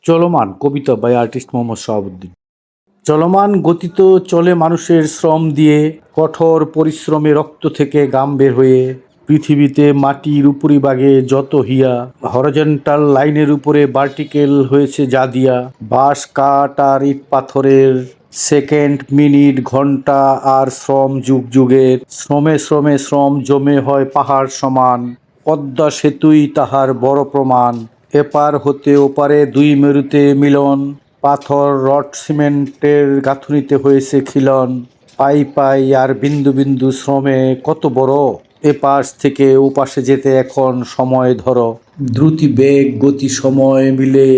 চলমান কবিতা by artist Mohammad Shahabuddin. চলমান গতি তো চলে মানুষের শ্রম দিয়ে, কঠোর পরিশ্রমে রক্ত থেকে ঘাম বের হয়ে। পৃথিবীতে মাটির উপরিভাগে যত হিয়া, হরিজন্টাল লাইনের উপরে ভার্টিক্যাল হয়েছে যা দিয়া। বাঁশ কাঠ আর ইট পাথরের সেকেন্ড মিনিট ঘন্টা আর শ্রম যুগ যুগের। শ্রমে শ্রমে শ্রম জমে হয় পাহাড় সমান, পদ্মা সেতুই তাহার বড় প্রমাণ। এপার হতে ওপারে দুই মেরুতে মিলন, পাথর রড সিমেন্টের গাঁথুনিতে হয়েছে খিলন। পাই পাই আর বিন্দু বিন্দু শ্রমে কত বড়, এপাশ থেকে ওপাশে যেতে এখন সময় ধরো। দ্রুতি বেগ গতি সময় মিলে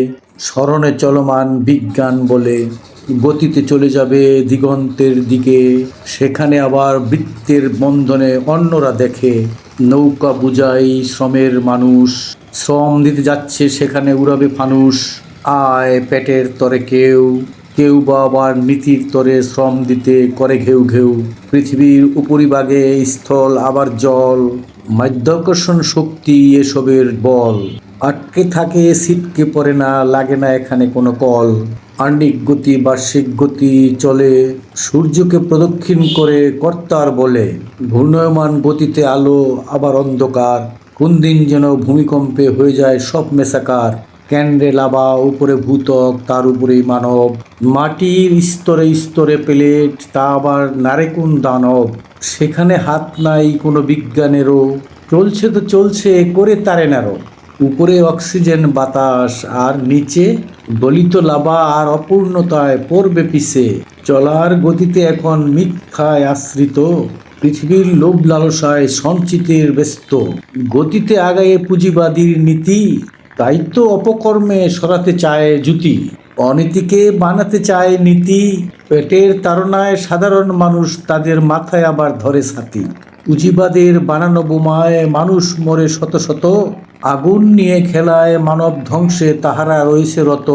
স্মরণে চলমান বিজ্ঞান বলে। গতিতে চলে যাবে দিগন্তের দিকে, সেখানে আবার বৃত্তের বন্ধনে অন্যরা দেখে। নৌকা বুঝাই শ্রমের মানুষ, শ্রম দিতে যাচ্ছে সেখানে উড়াবে ফানুস। আয় পেটের তরে কেউ, কেউ বা আবার নীতির তরে শ্রম দিতে করে ঘেউ ঘেউ। পৃথিবীর উপরিভাগে স্থল আবার জল, মাধ্যাকর্ষণ শক্তি এসবের বল। আটকে থাকে ছিটকে পড়ে না, লাগে না এখানে কোনো কল। আহ্নিক গতি বার্ষিক গতি চলে, সূর্যকে প্রদক্ষিণ করে কর্তার বলে। ঘূর্ণয়মান গতিতে আলো আবার অন্ধকার, কোন দিন যেন ভূমিকম্পে হয়ে যায় সব মেসাকার। ক্যান্ডে লাভা উপরে ভূতক, তার উপরেই মানব। মাটির স্তরে স্তরে প্লেট, তা আবার নারে কোন দানব। সেখানে হাত নাই কোনো বিজ্ঞানেরও, চলছে তো চলছে করে তারে নাড়ো। উপরে অক্সিজেন বাতাস আর নিচে গলিত লাভা আর অপূর্ণতায় পড়বে পিছে। চলার গতিতে এখন মিথ্যায় আশ্রিত, পৃথিবীর লোভ লালসায় সঞ্চিতের ব্যস্ত। গতিতে আগায়ে পুঁজিবাদীর নীতি, তাই তো অপকর্মে সরাতে চায় জুতি। অনীতিকে বানাতে চায় নীতি, পেটের তাড়নায় সাধারণ মানুষ তাদের মাথায় আবার ধরে ছাতি। পুঁজিবাদের বানানো বোমায় মানুষ মরে শত শত, আগুন নিয়ে খেলায় মানব ধ্বংসে তাহারা রয়েছে রত।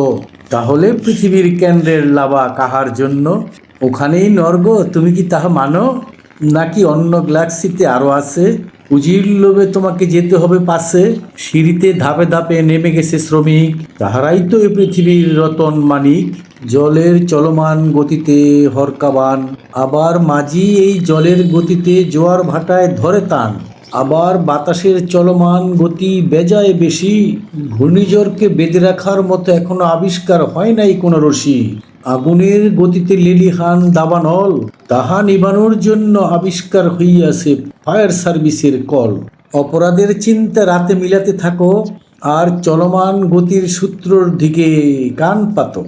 তাহলে পৃথিবীর কেন্দ্রের লাভা কাহার জন্য? ওখানেই নর্গ, তুমি কি তাহা মানো? নাকি অন্য গ্যালাক্সিতে আরও আছে? পুঁজির লোভে তোমাকে যেতে হবে পাশে। সিঁড়িতে ধাপে ধাপে নেমে গেছে শ্রমিক, তাহারাই তো এ পৃথিবীর রতন মানিক। জলের চলমান গতিতে হরকাবান, আবার মাঝি এই জলের গতিতে জোয়ার ভাটায় ধরে টান। আবার বাতাসের চলমান গতি বেজায় বেশি, ঘূর্ণিঝড়কে বেঁধে রাখার মতো এখনো আবিষ্কার হয় নাই কোনো রশি। আগুনের গতিতে লেলিহান দাবানল, তাহা নিবানোর জন্য আবিষ্কার হইয়াছে ফায়ার সার্ভিসের কল। অপরাধের চিন্তা রাতে মিলাতে থাকো, আর চলমান গতির সূত্রর দিকে কান পাতো।